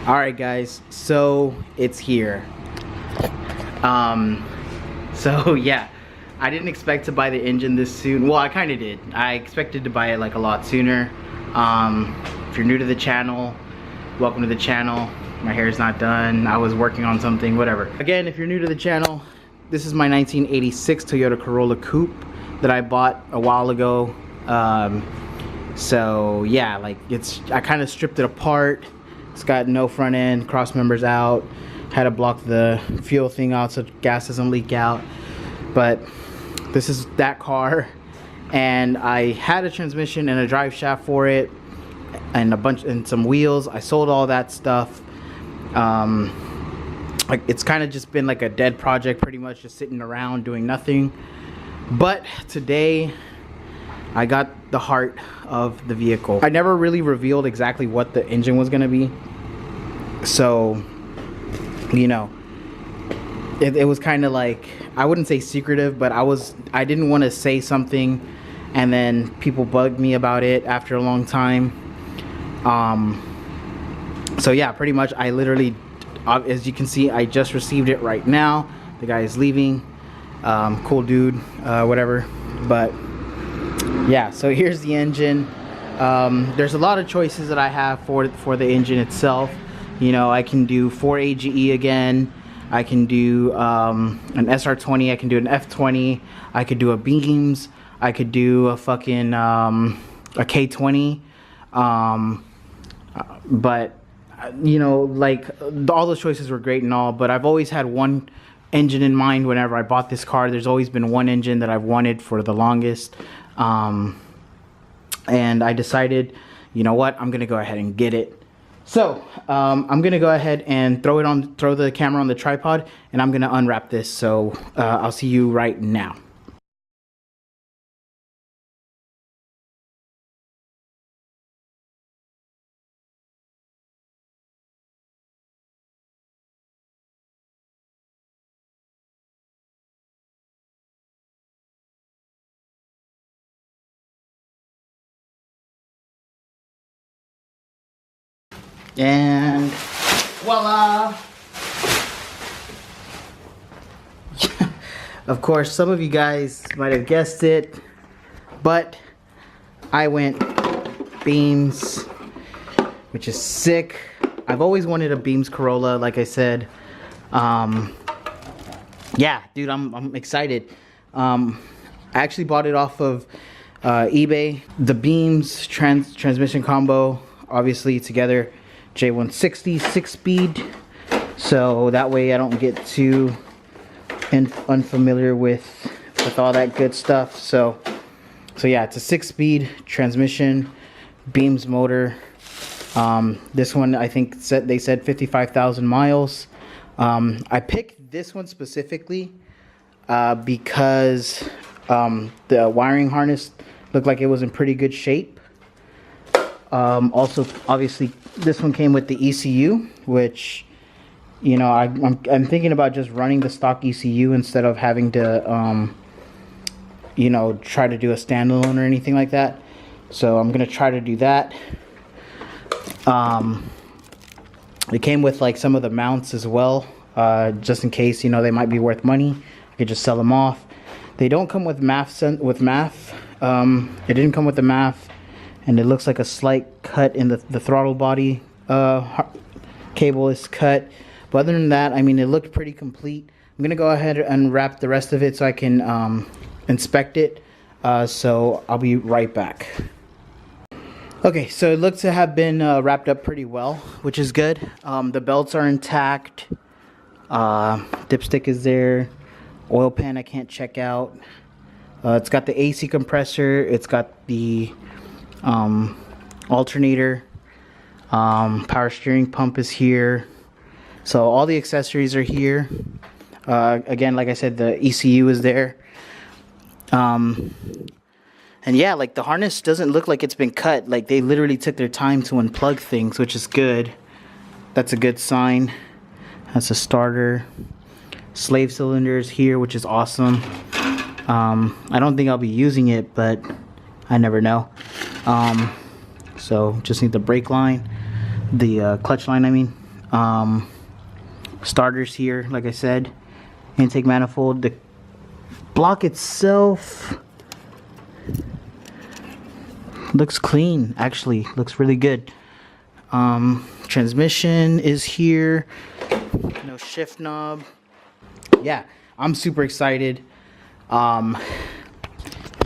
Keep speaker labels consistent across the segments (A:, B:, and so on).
A: Alright guys, so it's here. So yeah, I didn't expect to buy the engine this soon. Well, I kind of did. I expected to buy it like a lot sooner. If you're new to the channel, welcome to the channel. My hair is not done. I was working on something, whatever. Again, if you're new to the channel, this is my 1986 Toyota Corolla Coupe that I bought a while ago. So yeah, like I kind of stripped it apart. It's got no front end, cross members out. Had to block the fuel thing out so gas doesn't leak out. But this is that car, and I had a transmission and a drive shaft for it, and some wheels. I sold all that stuff. Like it's kind of just been like a dead project, pretty much just sitting around doing nothing. But today I got the heart of the vehicle. I never really revealed exactly what the engine was gonna be, so you know, it was kind of like, I wouldn't say secretive, but I didn't want to say something and then people bugged me about it after a long time. So yeah, pretty much I literally, as you can see, I just received it right now. The guy is leaving. Cool dude, whatever. But yeah, so here's the engine. There's a lot of choices that I have for the engine itself. You know, I can do 4 AGE again. I can do an SR20. I can do an F20. I could do a Beams. I could do a fucking a K20. But you know, like all those choices were great and all, but I've always had one engine in mind whenever I bought this car. There's always been one engine that I've wanted for the longest. And I decided, you know what, I'm gonna go ahead and get it. So I'm gonna go ahead and throw the camera on the tripod, and I'm gonna unwrap this. So I'll see you right now. And voila! Of course, some of you guys might have guessed it, but I went Beams, which is sick. I've always wanted a Beams Corolla, like I said. Yeah, dude, I'm excited. I actually bought it off of eBay. The Beams transmission combo, obviously together. J160 6-speed, so that way I don't get too unfamiliar with all that good stuff. So yeah, it's a 6-speed transmission, Beams motor. This one, I think they said 55,000 miles. I picked this one specifically because the wiring harness looked like it was in pretty good shape. Also, obviously, this one came with the ECU, which, you know, I'm thinking about just running the stock ECU instead of having to, you know, try to do a standalone or anything like that. So I'm gonna try to do that. It came with like some of the mounts as well, just in case, you know, they might be worth money. I could just sell them off. They don't come with MAF. It didn't come with the MAF. And it looks like a slight cut in the throttle body cable is cut. But other than that, I mean, it looked pretty complete. I'm going to go ahead and unwrap the rest of it so I can inspect it. So I'll be right back. Okay, so it looks to have been wrapped up pretty well, which is good. The belts are intact. Dipstick is there. Oil pan I can't check out. It's got the AC compressor. It's got the alternator. Power steering pump is here. So all the accessories are here. Again, like I said, the ECU is there. And yeah, like the harness doesn't look like it's been cut. Like they literally took their time to unplug things, which is good. That's a good sign. That's a starter. Slave cylinders here, which is awesome. I don't think I'll be using it, but I never know. So just need the brake line, the clutch line, I mean. Starters here, like I said, intake manifold. The block itself looks clean, actually looks really good. Transmission is here, no shift knob. Yeah, I'm super excited. If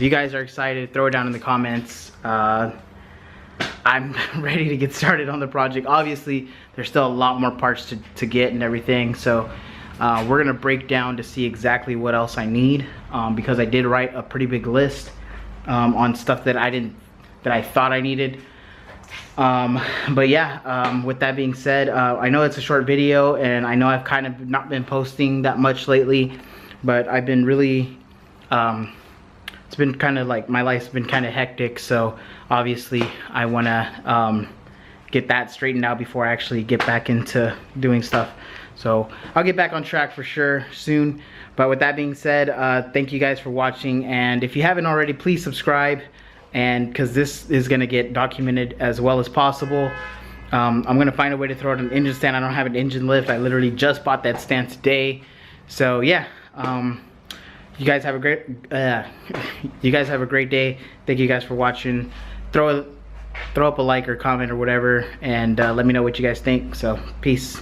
A: you guys are excited, throw it down in the comments. I'm ready to get started on the project. Obviously, there's still a lot more parts to get and everything, so we're gonna break down to see exactly what else I need, because I did write a pretty big list on stuff that I thought I needed. But yeah, with that being said, I know it's a short video, and I know I've kind of not been posting that much lately, but I've been really it's been kind of like, my life's been kind of hectic, so obviously I want to get that straightened out before I actually get back into doing stuff. So I'll get back on track for sure soon. But with that being said, thank you guys for watching, and if you haven't already, please subscribe, and because this is going to get documented as well as possible. I'm going to find a way to throw out an engine stand. I don't have an engine lift. I literally just bought that stand today. So yeah, you guys have a great day. Thank you guys for watching. Throw up a like or comment or whatever, and let me know what you guys think. So peace.